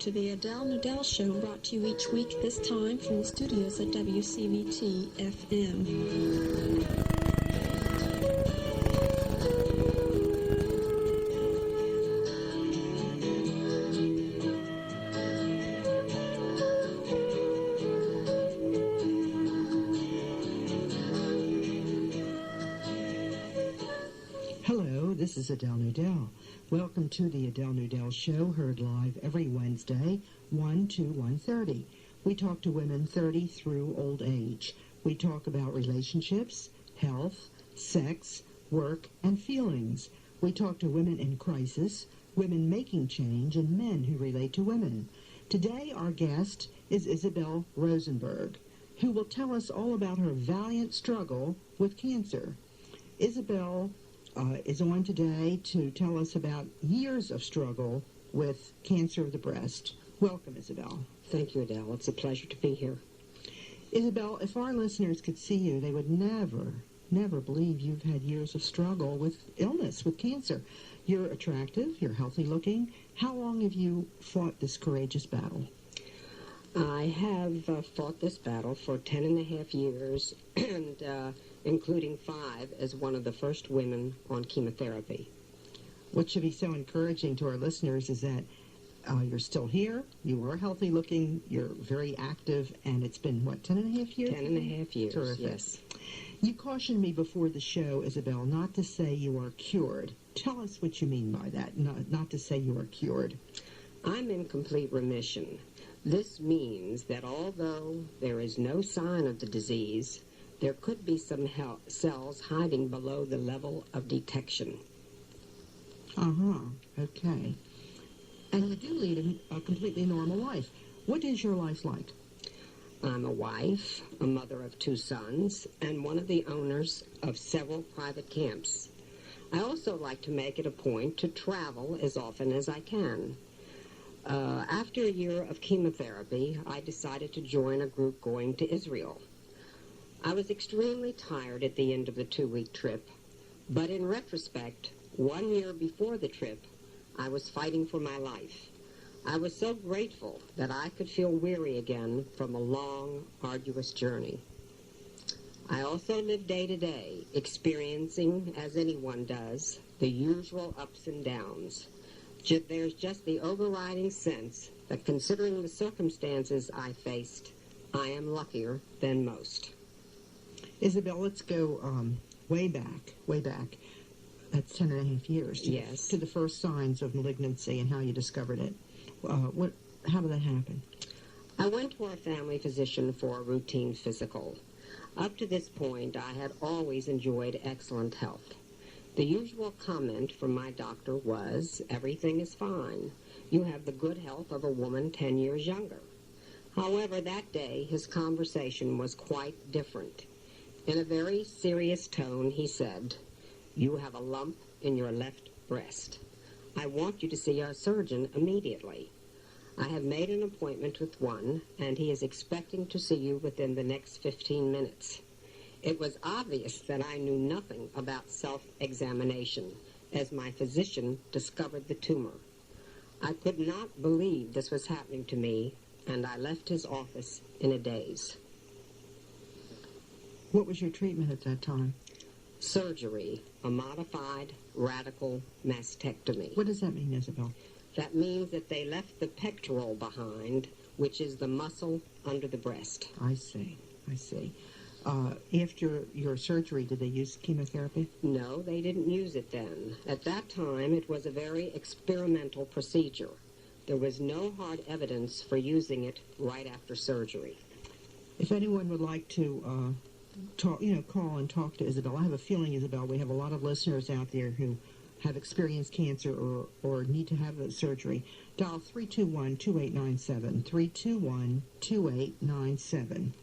to the Nadelle Show, brought to you each week this time from the studios at WCVT FM. Hello, this is Adele Nadelle. Welcome to the Adele Nadelle Show, heard live every Wednesday, 1 to 1:30. We talk to women 30 through old age. We talk about relationships, health, sex, work, and feelings. We talk to women in crisis, women making change, and men who relate to women. Today, our guest is Isabelle Rosenberg, who will tell us all about her valiant struggle with cancer. Isabelle is on today to tell us about years of struggle with cancer of the breast. Welcome, Isabelle. Thank you, Adele. It's a pleasure to be here. Isabelle, if our listeners could see you, they would never believe you've had years of struggle with illness, with cancer. You're attractive, you're healthy looking. How long have you fought this courageous battle? I have fought this battle for 10 and a half years, and including 5 as one of the first women on chemotherapy. What should be so encouraging to our listeners is that you're still here, you are healthy looking, you're very active, and it's been, 10 and a half years? 10 and a half years, Terrific. Yes. You cautioned me before the show, Isabelle, not to say you are cured. Tell us what you mean by that, not to say you are cured. I'm in complete remission. This means that although there is no sign of the disease, there could be some cells hiding below the level of detection. Okay. And you do lead a completely normal life. What is your life like? I'm a wife, a mother of 2 sons, and one of the owners of several private camps. I also like to make it a point to travel as often as I can. After a year of chemotherapy, I decided to join a group going to Israel. I was extremely tired at the end of the 2-week trip, but in retrospect, 1 year before the trip, I was fighting for my life. I was so grateful that I could feel weary again from a long, arduous journey. I also live day to day, experiencing, as anyone does, the usual ups and downs. There's just the overriding sense that considering the circumstances I faced, I am luckier than most. Isabelle, let's go way back. That's 10 and a half years. Yes. To the first signs of malignancy and how you discovered it. How did that happen? I went to our family physician for a routine physical. Up to this point, I had always enjoyed excellent health. The usual comment from my doctor was, "Everything is fine. You have the good health of a woman 10 years younger." However, that day, his conversation was quite different. In a very serious tone, he said, "You have a lump in your left breast. I want you to see a surgeon immediately. I have made an appointment with one, and he is expecting to see you within the next 15 minutes. It was obvious that I knew nothing about self-examination, as my physician discovered the tumor. I could not believe this was happening to me, and I left his office in a daze. What was your treatment at that time? Surgery, a modified radical mastectomy. What does that mean, Isabelle? That means that they left the pectoral behind, which is the muscle under the breast. I see. After your surgery, did they use chemotherapy? No, they didn't use it then. At that time, it was a very experimental procedure. There was no hard evidence for using it right after surgery. If anyone would like to call and talk to Isabelle, I have a feeling, Isabelle, we have a lot of listeners out there who have experienced cancer or need to have a surgery. Dial 321-2897, 321-2897.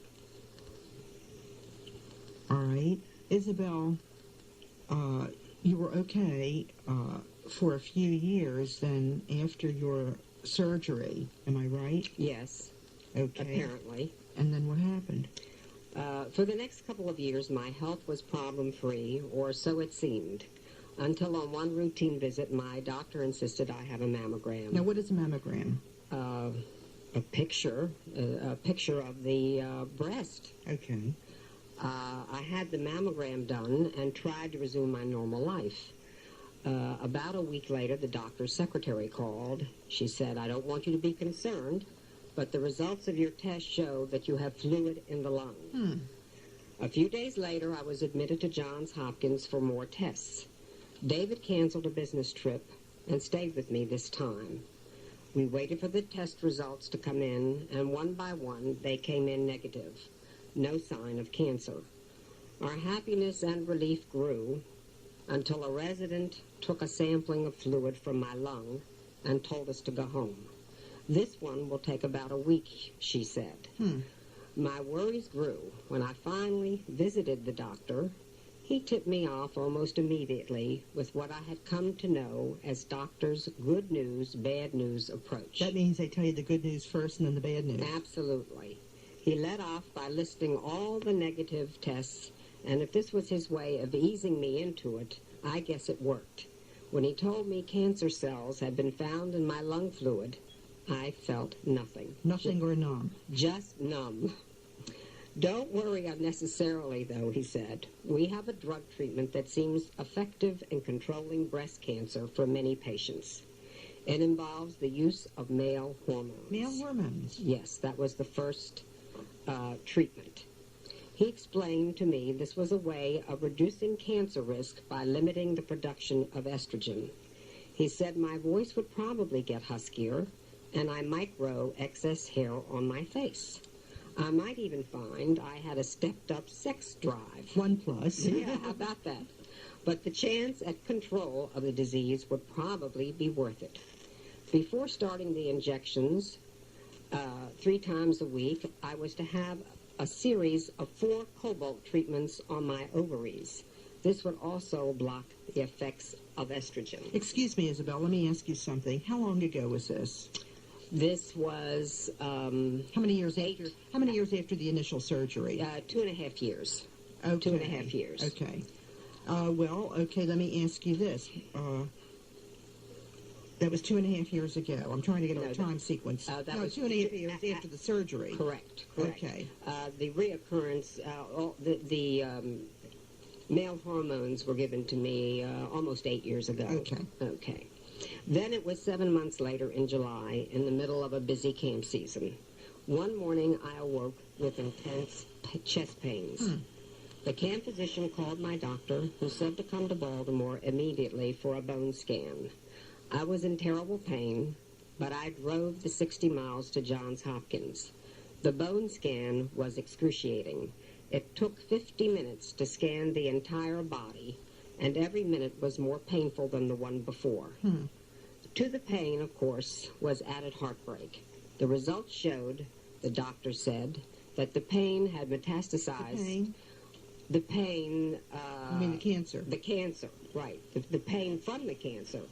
All right. Isabelle, you were okay for a few years then after your surgery. Am I right? Yes. Okay. Apparently. And then what happened? For the next couple of years, my health was problem-free, or so it seemed, until on one routine visit, my doctor insisted I have a mammogram. Now, what is a mammogram? a picture of the breast. Okay. I had the mammogram done and tried to resume my normal life. About a week later, the doctor's secretary called. She said, "I don't want you to be concerned, but the results of your test show that you have fluid in the lung." A few days later, I was admitted to Johns Hopkins for more tests. David canceled a business trip and stayed with me this time. We waited for the test results to come in, and one by one, they came in negative. No sign of cancer. Our happiness and relief grew until a resident took a sampling of fluid from my lung and told us to go home. "This one will take about a week," she said. My worries grew. When I finally visited the doctor, he tipped me off almost immediately with what I had come to know as doctors' good news, bad news approach. That means they tell you the good news first and then the bad news. Absolutely. He led off by listing all the negative tests, and if this was his way of easing me into it, I guess it worked. When he told me cancer cells had been found in my lung fluid, I felt nothing. Nothing or numb. Just numb. "Don't worry unnecessarily, though," he said. "We have a drug treatment that seems effective in controlling breast cancer for many patients. It involves the use of male hormones." Male hormones? Yes, that was the first treatment. He explained to me this was a way of reducing cancer risk by limiting the production of estrogen. He said my voice would probably get huskier, and I might grow excess hair on my face. I might even find I had a stepped-up sex drive. 1+. Yeah, how about that? But the chance at control of the disease would probably be worth it. Before starting the injections 3 times a week, I was to have a series of 4 cobalt treatments on my ovaries. This would also block the effects of estrogen. Excuse me, Isabel, let me ask you something. How long ago was this? This was How many years after the initial surgery? 2.5 years. Okay. 2.5 years. Okay. Okay, let me ask you this. That was 2.5 years ago. I'm trying to get a time sequence. That was 2.5 years after the surgery. Correct. Okay. The reoccurrence, the male hormones were given to me almost 8 years ago. Okay. Then it was 7 months later in July, in the middle of a busy camp season. One morning I awoke with intense chest pains. The camp physician called my doctor, who said to come to Baltimore immediately for a bone scan. I was in terrible pain, but I drove the 60 miles to Johns Hopkins. The bone scan was excruciating. It took 50 minutes to scan the entire body, and every minute was more painful than the one before. To the pain, of course, was added heartbreak. The results showed, the doctor said, that the pain had metastasized. The pain? You mean the cancer? The cancer, right. The pain from the cancer.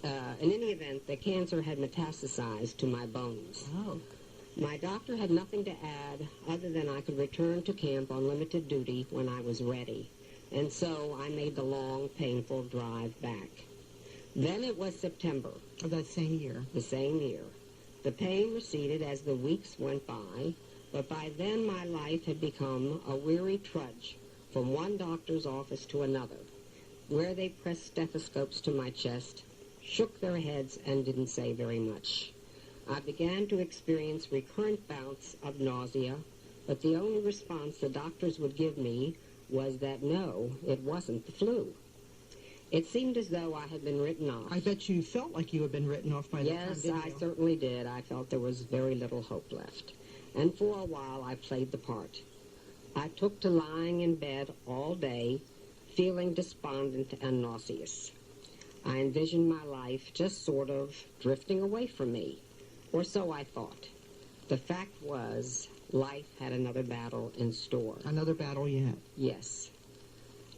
In any event, the cancer had metastasized to my bones. Oh. My doctor had nothing to add other than I could return to camp on limited duty when I was ready. And so I made the long, painful drive back. Then it was September. Of that same year. The same year. The pain receded as the weeks went by, but by then my life had become a weary trudge from one doctor's office to another, where they pressed stethoscopes to my chest, shook their heads, and didn't say very much. I began to experience recurrent bouts of nausea, but the only response the doctors would give me was that no, it wasn't the flu. It seemed as though I had been written off. I bet you felt like you had been written off by that time, didn't you? Yes, I certainly did. I felt there was very little hope left. And for a while, I played the part. I took to lying in bed all day, feeling despondent and nauseous. I envisioned my life just sort of drifting away from me, or so I thought. The fact was, life had another battle in store. Another battle yet. Yes.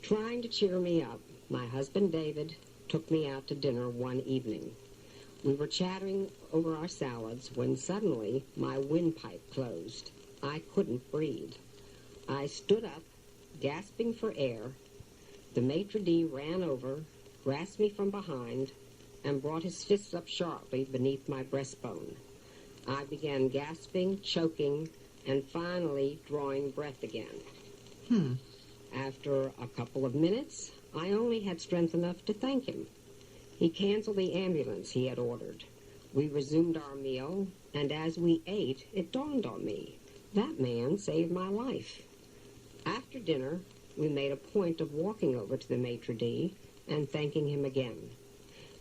Trying to cheer me up, my husband David took me out to dinner one evening. We were chatting over our salads when suddenly my windpipe closed. I couldn't breathe. I stood up, gasping for air. The maitre d' ran over, grasped me from behind, and brought his fists up sharply beneath my breastbone. I began gasping, choking, and finally drawing breath again. After a couple of minutes, I only had strength enough to thank him. He canceled the ambulance he had ordered. We resumed our meal, and as we ate, it dawned on me. That man saved my life. After dinner, we made a point of walking over to the maitre d' and thanking him again.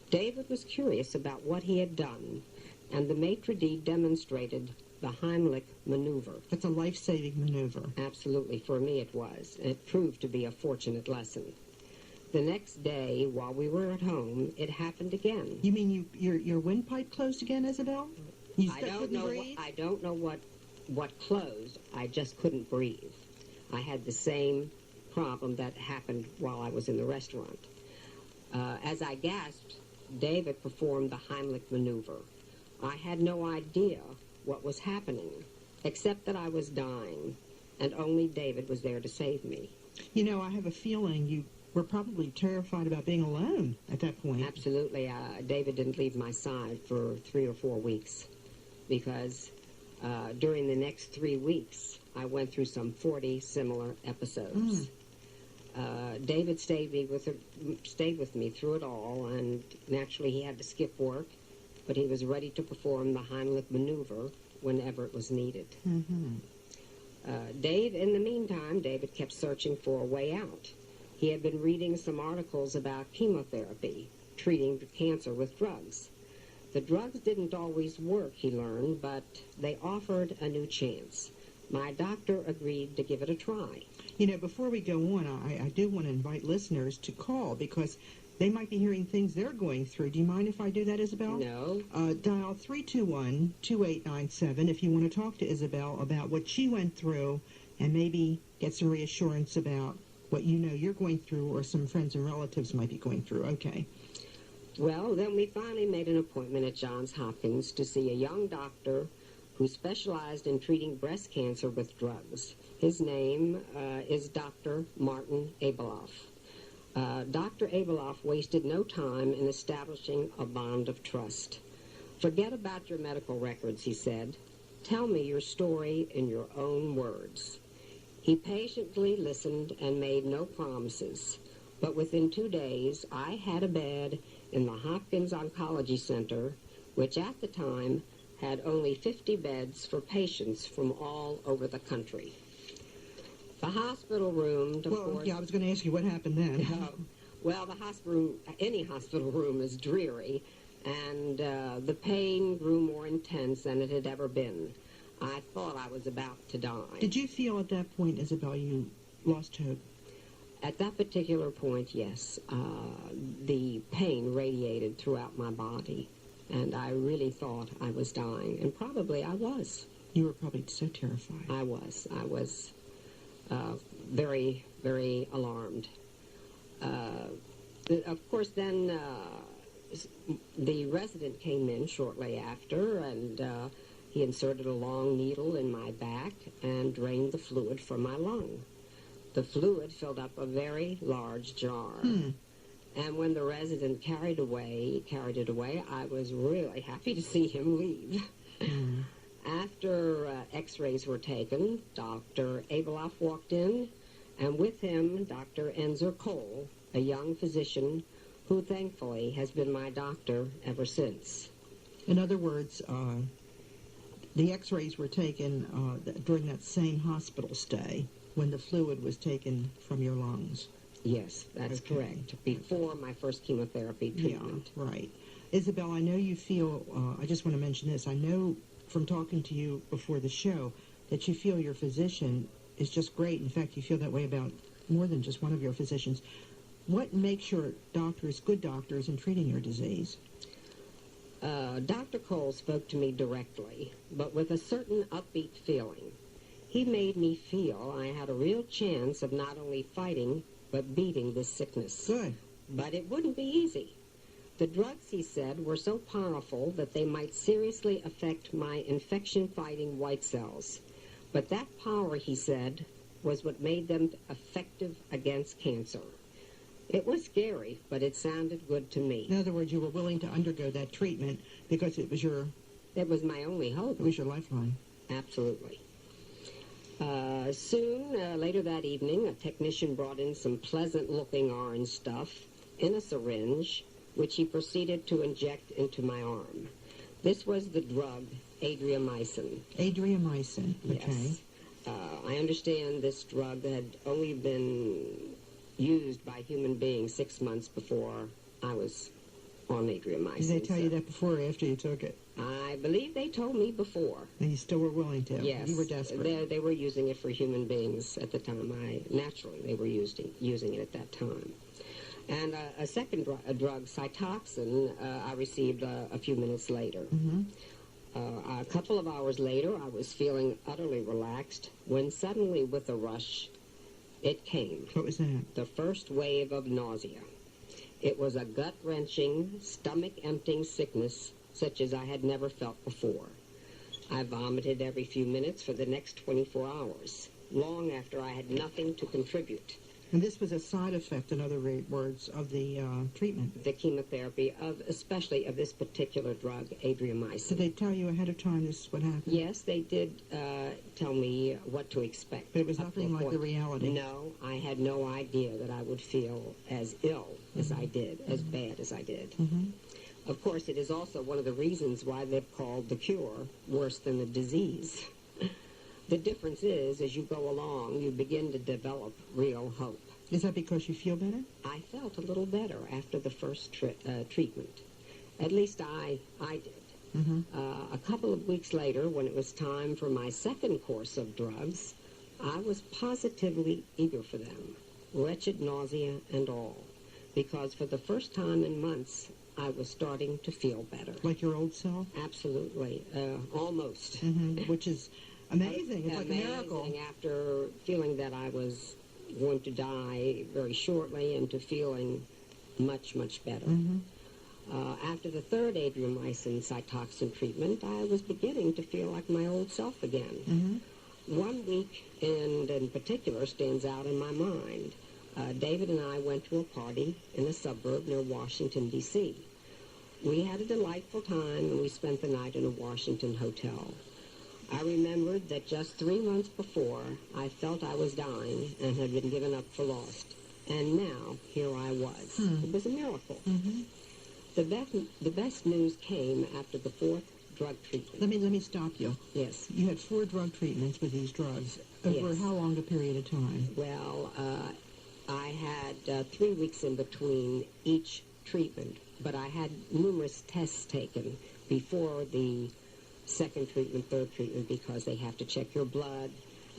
David was curious about what he had done, and the maitre d' demonstrated the Heimlich maneuver. That's a life-saving maneuver. Absolutely, for me it was. It proved to be a fortunate lesson. The next day, while we were at home, it happened again. You mean your windpipe closed again, Isabelle? I don't know what closed. I just couldn't breathe. I had the same problem that happened while I was in the restaurant. As I gasped, David performed the Heimlich maneuver. I had no idea what was happening, except that I was dying, and only David was there to save me. You know, I have a feeling you were probably terrified about being alone at that point. Absolutely. David didn't leave my side for 3 or 4 weeks, because during the next 3 weeks, I went through some 40 similar episodes. David stayed with me through it all, and naturally he had to skip work, but he was ready to perform the Heimlich maneuver whenever it was needed. In the meantime, David kept searching for a way out. He had been reading some articles about chemotherapy, treating cancer with drugs. The drugs didn't always work, he learned, but they offered a new chance. My doctor agreed to give it a try. You know, before we go on, I do want to invite listeners to call, because they might be hearing things they're going through. Do you mind if I do that, Isabelle? No. Dial 321-2897 if you want to talk to Isabelle about what she went through and maybe get some reassurance about what you know you're going through or some friends and relatives might be going through. Okay. Well, then we finally made an appointment at Johns Hopkins to see a young doctor who specialized in treating breast cancer with drugs. His name is Dr. Martin Abeloff. Dr. Abeloff wasted no time in establishing a bond of trust. Forget about your medical records, he said. Tell me your story in your own words. He patiently listened and made no promises, but within 2 days, I had a bed in the Hopkins Oncology Center, which at the time had only 50 beds for patients from all over the country. The hospital room, of course... yeah, I was going to ask you what happened then. Well, the hospital, any hospital room is dreary, and the pain grew more intense than it had ever been. I thought I was about to die. Did you feel at that point, Isabelle, you lost hope? At that particular point, yes. The pain radiated throughout my body, and I really thought I was dying, and probably I was. You were probably so terrified. I was very, very alarmed. Of course, then the resident came in shortly after, and he inserted a long needle in my back and drained the fluid from my lung. The fluid filled up a very large jar. And when the resident carried it away, I was really happy to see him leave. After x-rays were taken, Dr. Abeloff walked in, and with him, Dr. Enzer Cole, a young physician who thankfully has been my doctor ever since. In other words, the x-rays were taken during that same hospital stay when the fluid was taken from your lungs. Yes, that's correct. Before my first chemotherapy treatment. Yeah, right. Isabelle, I know you feel, I just want to mention this, I know from talking to you before the show that you feel your physician is just great. In fact, you feel that way about more than just one of your physicians. What makes your doctors good doctors in treating your disease? Dr. Cole spoke to me directly, but with a certain upbeat feeling. He made me feel I had a real chance of not only fighting, but beating this sickness. Good. But it wouldn't be easy. The drugs, he said, were so powerful that they might seriously affect my infection-fighting white cells. But that power, he said, was what made them effective against cancer. It was scary, but it sounded good to me. In other words, you were willing to undergo that treatment because it was your It was my only hope. It was your lifeline. Absolutely. Soon, later that evening, a technician brought in some pleasant-looking orange stuff in a syringe, which he proceeded to inject into my arm. This was the drug adriamycin. Adriamycin, okay. Yes. I understand this drug had only been used by human beings 6 months before I was on adriamycin. Did they tell you that before or after you took it? I believe they told me before. And you still were willing to? Yes. You were desperate? They were using it for human beings at the time. Naturally, they were using it at that time. And a second drug, Cytoxin, I received a few minutes later. Mm-hmm. A couple of hours later, I was feeling utterly relaxed when suddenly, with a rush, it came. What was that? The first wave of nausea. It was a gut-wrenching, stomach-emptying sickness such as I had never felt before. I vomited every few minutes for the next 24 hours, long after I had nothing to contribute. And this was a side effect, in other words, of the treatment. The chemotherapy, especially of this particular drug, adriamycin. Did they tell you ahead of time this is what happened? Yes, they did tell me what to expect. But it was nothing like the reality? No, I had no idea that I would feel as ill as I did, as bad as I did. Mm-hmm. Of course, it is also one of the reasons why they've called the cure worse than the disease. The difference is, as you go along, you begin to develop real hope. Is that because you feel better? I felt a little better after the first treatment. At least I did. Mm-hmm. A couple of weeks later, when it was time for my second course of drugs, I was positively eager for them, wretched nausea and all, because for the first time in months, I was starting to feel better. Like your old self? Absolutely. Almost. Mm-hmm. Which is amazing. It's like a miracle. After feeling that I was going to die very shortly and to feeling much, much better. Mm-hmm. After the third adriamycin Cytoxin treatment, I was beginning to feel like my old self again. Mm-hmm. 1 week, and in particular, stands out in my mind. David and I went to a party in a suburb near Washington, D.C. We had a delightful time, and we spent the night in a Washington hotel. I remembered that just 3 months before, I felt I was dying and had been given up for lost. And now, here I was. It was a miracle. Mm-hmm. The best news came after the fourth drug treatment. Let me stop you. Yes. You had 4 drug treatments with these drugs. Over Yes. how long a period of time? Well, I had 3 weeks in between each treatment, but I had numerous tests taken before the second treatment, third treatment, because they have to check your blood.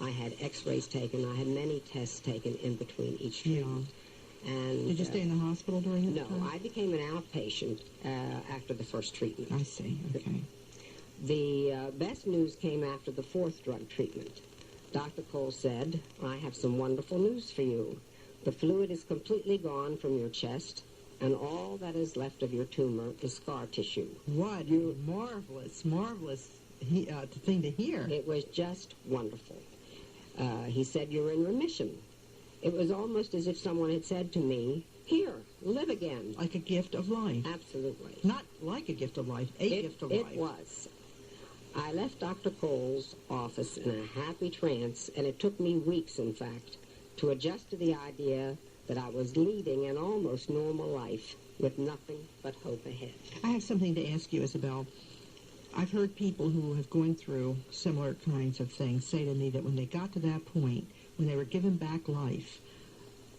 I had x-rays taken. I had many tests taken in between each treatment. Yeah. And, Did you stay in the hospital during that time? No, I became an outpatient after the first treatment. I see. Okay. The best news came after the fourth drug treatment. Dr. Cole said, "I have some wonderful news for you. The fluid is completely gone from your chest, and all that is left of your tumor is scar tissue." What marvelous thing to hear. It was just wonderful. He said, "You're in remission." It was almost as if someone had said to me, "Here, live again." Like a gift of life. Absolutely. Not like a gift of life, gift of life. It was. I left Dr. Cole's office in a happy trance, and it took me weeks, in fact, to adjust to the idea that I was leading an almost normal life with nothing but hope ahead. I have something to ask you, Isabelle. I've heard people who have gone through similar kinds of things say to me that when they got to that point, when they were given back life,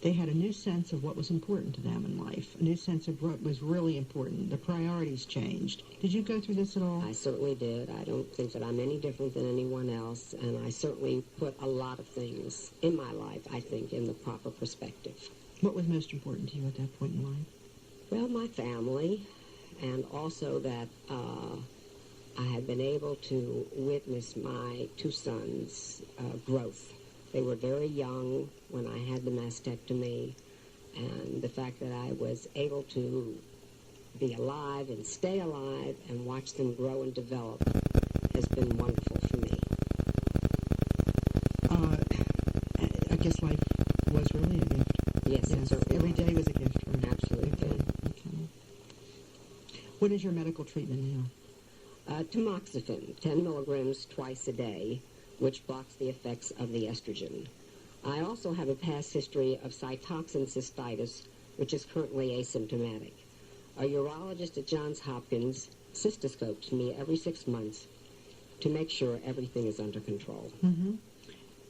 they had a new sense of what was important to them in life, a new sense of what was really important. The priorities changed. Did you go through this at all? I certainly did. I don't think that I'm any different than anyone else, and I certainly put a lot of things in my life, I think, in the proper perspective. What was most important to you at that point in life? Well, my family, and also that I had been able to witness my 2 sons' growth. They were very young when I had the mastectomy, and the fact that I was able to be alive and stay alive and watch them grow and develop has been wonderful for me. I guess life was really a gift. Yes, it certainly every was. day was a gift. Right? Absolutely. Okay. What is your medical treatment now? Tamoxifen, 10 milligrams twice a day, which blocks the effects of the estrogen. I also have a past history of cytoxin cystitis, which is currently asymptomatic. A urologist at Johns Hopkins cystoscopes me every 6 months to make sure everything is under control.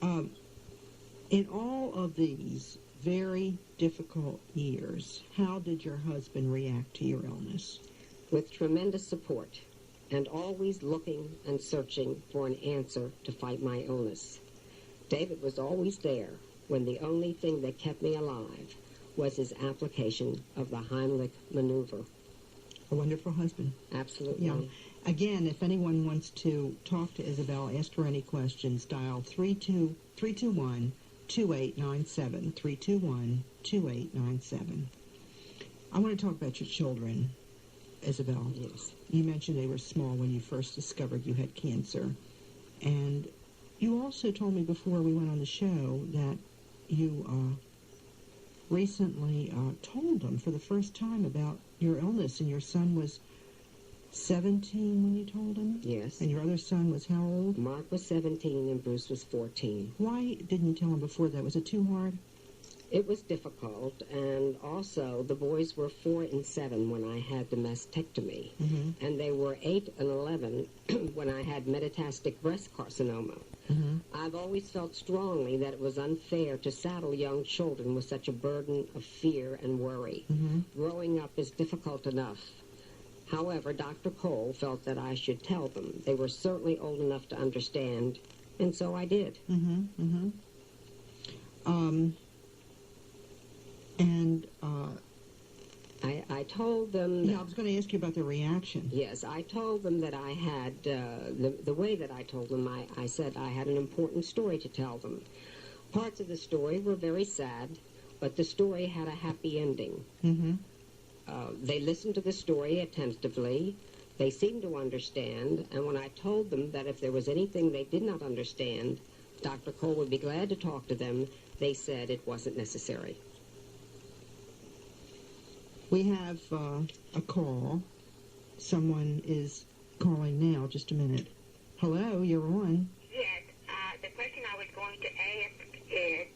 In all of these very difficult years, how did your husband react to your illness? With tremendous support, and always looking and searching for an answer to fight my illness. David was always there when the only thing that kept me alive was his application of the Heimlich maneuver. A wonderful husband. Absolutely. Yeah. Again, if anyone wants to talk to Isabelle, ask her any questions, dial 321-2897, 321-2897. I want to talk about your children, Isabelle. Yes. You mentioned they were small when you first discovered you had cancer. And you also told me before we went on the show that you recently told them for the first time about your illness, and your son was 17 when you told him? Yes. And your other son was how old? Mark was 17 and Bruce was 14. Why didn't you tell him before that? Was it too hard? It was difficult, and also the boys were 4 and 7 when I had the mastectomy, and they were 8 and 11 when I had metastatic breast carcinoma. I've always felt strongly that it was unfair to saddle young children with such a burden of fear and worry. Growing up is difficult enough. However, Dr. Cole felt that I should tell them. They were certainly old enough to understand, and so I did. I told them... Yeah, I was going to ask you about the reaction. Yes, I told them that I had, the way that I told them, I said I had an important story to tell them. Parts of the story were very sad, but the story had a happy ending. They listened to the story attentively. They seemed to understand, and when I told them that if there was anything they did not understand, Dr. Cole would be glad to talk to them, they said it wasn't necessary. We have a call. Someone is calling now. Just a minute. Hello, you're on. Yes, the question I was going to ask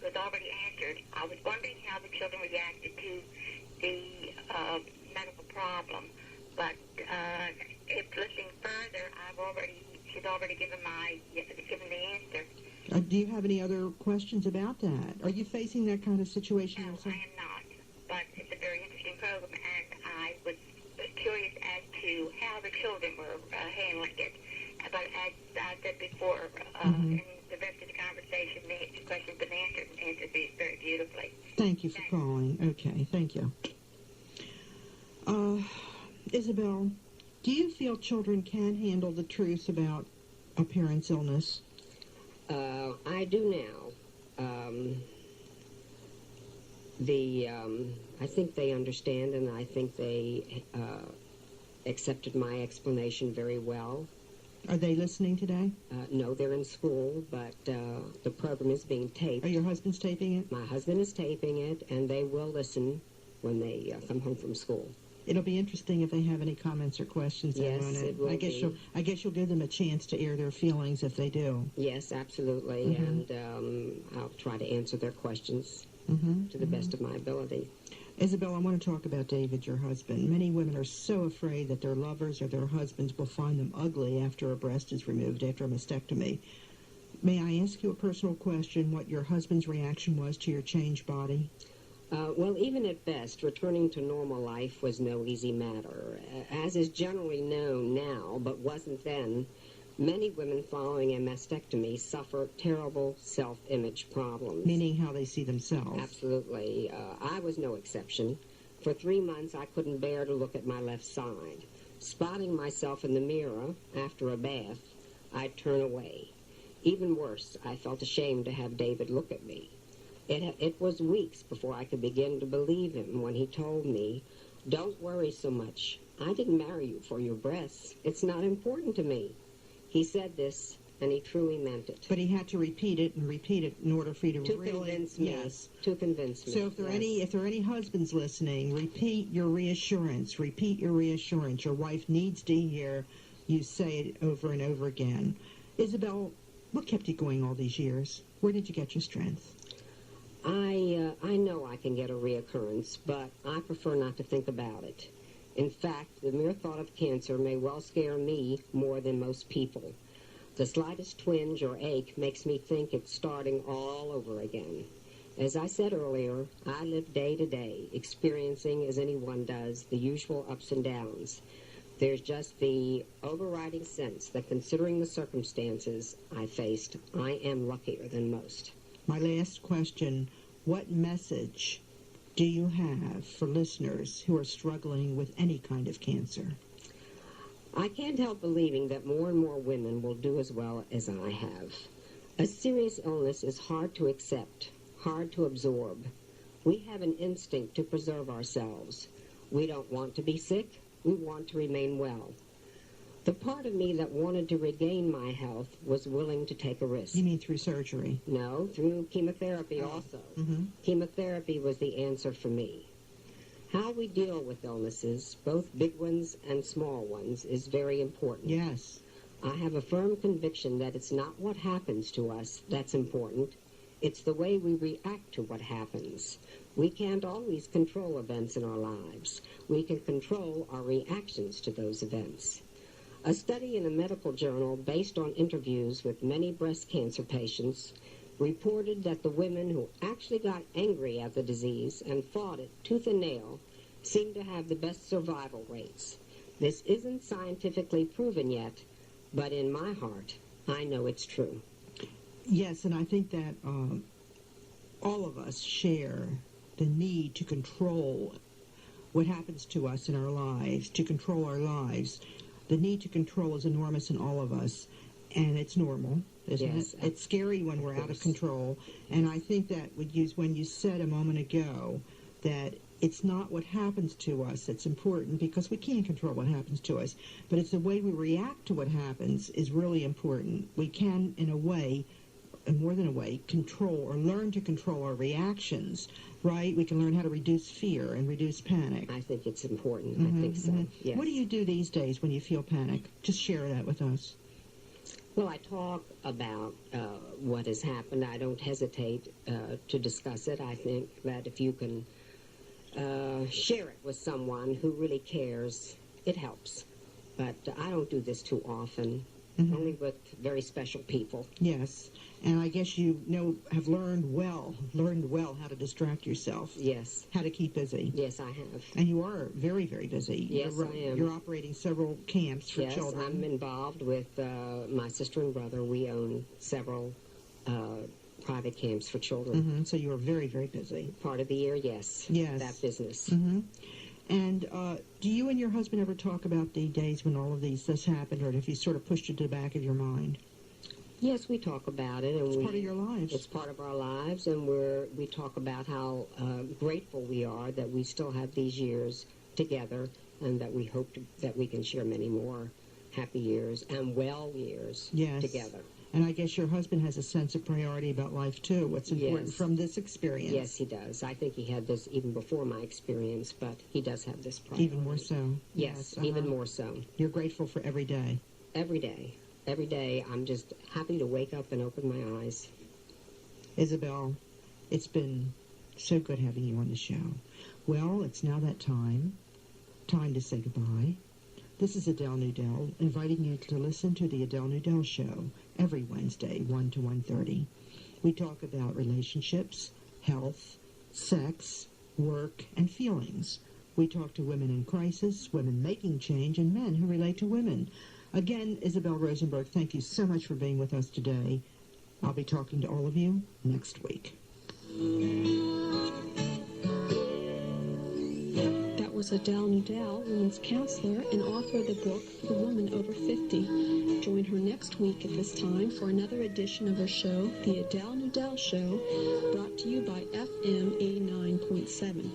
was already answered. I was wondering how the children reacted to the medical problem, but if listening further, she's already given the answer. Do you have any other questions about that? Are you facing that kind of situation No, yourself? I am not, but it's a very interesting program, and I was curious as to how the children were handling it. But as I said before, in the rest of the conversation, the question's been answered very beautifully. Thank you for calling. Okay, thank you. Isabelle, do you feel children can handle the truth about a parent's illness? I do now. I think they understand, and I think they accepted my explanation very well. Are they listening today? No, they're in school, but the program is being taped. Are your husbands taping it? My husband is taping it, and they will listen when they come home from school. It'll be interesting if they have any comments or questions Yes, on it. it will be. I guess you'll give them a chance to air their feelings if they do. Yes, absolutely, and I'll try to answer their questions to the best of my ability. Isabelle, I want to talk about David, your husband. Many women are so afraid that their lovers or their husbands will find them ugly after a breast is removed, after a mastectomy. May I ask you a personal question, what your husband's reaction was to your changed body? Well, even at best, returning to normal life was no easy matter. As is generally known now, but wasn't then, many women following a mastectomy suffer terrible self-image problems. Meaning how they see themselves. Absolutely. I was no exception. For 3 months, I couldn't bear to look at my left side. Spotting myself in the mirror after a bath, I'd turn away. Even worse, I felt ashamed to have David look at me. It was weeks before I could begin to believe him when he told me, "Don't worry so much. I didn't marry you for your breasts. It's not important to me." He said this, and he truly meant it. But he had to repeat it in order for you to really... convince me. Yes. To convince me. So if there are any husbands listening, repeat your reassurance. Repeat your reassurance. Your wife needs to hear You say it over and over again. Isabelle, what kept you going all these years? Where did you get your strength? I know I can get a reoccurrence, but I prefer not to think about it. In fact, the mere thought of cancer may well scare me more than most people. The slightest twinge or ache makes me think it's starting all over again. As I said earlier, I live day to day, experiencing, as anyone does, the usual ups and downs. There's just the overriding sense that considering the circumstances I faced, I am luckier than most. My last question, what message do you have for listeners who are struggling with any kind of cancer? I can't help believing that more and more women will do as well as I have. A serious illness is hard to accept, hard to absorb. We have an instinct to preserve ourselves. We don't want to be sick. We want to remain well. The part of me that wanted to regain my health was willing to take a risk. You mean through surgery? No, through chemotherapy also. Mm-hmm. Chemotherapy was the answer for me. How we deal with illnesses, both big ones and small ones, is very important. Yes. I have a firm conviction that it's not what happens to us that's important. It's the way we react to what happens. We can't always control events in our lives. We can control our reactions to those events. A study in a medical journal based on interviews with many breast cancer patients reported that the women who actually got angry at the disease and fought it tooth and nail seemed to have the best survival rates. This isn't scientifically proven yet, but in my heart, I know it's true. Yes, and I think that all of us share the need to control what happens to us in our lives, to control our lives. The need to control is enormous in all of us, and it's normal, isn't Yes, it? It's scary when we're out of control, and I think that when you said a moment ago that it's not what happens to us that's important, because we can't control what happens to us, but it's the way we react to what happens is really important. We can, in a way, and more than a way, control or learn to control our reactions, right? We can learn how to reduce fear and reduce panic. I think it's important. Mm-hmm, I think so, yes. What do you do these days when you feel panic? Just share that with us. Well, I talk about what has happened. I don't hesitate to discuss it. I think that if you can share it with someone who really cares, it helps. But I don't do this too often, only with very special people. Yes, and I guess you have learned well how to distract yourself. Yes. How to keep busy. Yes, I have. And you are very, very busy. Yes, I am. You're operating several camps for children. Yes, I'm involved with my sister and brother. We own several private camps for children. So you are very, very busy. Part of the year, yes. Yes. That business. And do you and your husband ever talk about the days when all of this happened, or have you sort of pushed it to the back of your mind? Yes, we talk about it. And it's part of your lives. It's part of our lives, and we talk about how grateful we are that we still have these years together, and that we hope that we can share many more happy years and well years together. And I guess your husband has a sense of priority about life, too. What's important from this experience. Yes, he does. I think he had this even before my experience, but he does have this priority. Even more so. Yes, even more so. You're grateful for every day. Every day. Every day, I'm just happy to wake up and open my eyes. Isabelle, it's been so good having you on the show. Well, it's now that time to say goodbye. This is Adele Nadelle, inviting you to listen to the Adele Nadelle Show every Wednesday, 1 to 1:30. We talk about relationships, health, sex, work, and feelings. We talk to women in crisis, women making change, and men who relate to women. Again, Isabelle Rosenberg, thank you so much for being with us today. I'll be talking to all of you next week. That was Adele Nadelle, women's counselor and author of the book The Woman Over 50. Join her next week at this time for another edition of her show, The Adele Nadelle Show, brought to you by FM 89.7.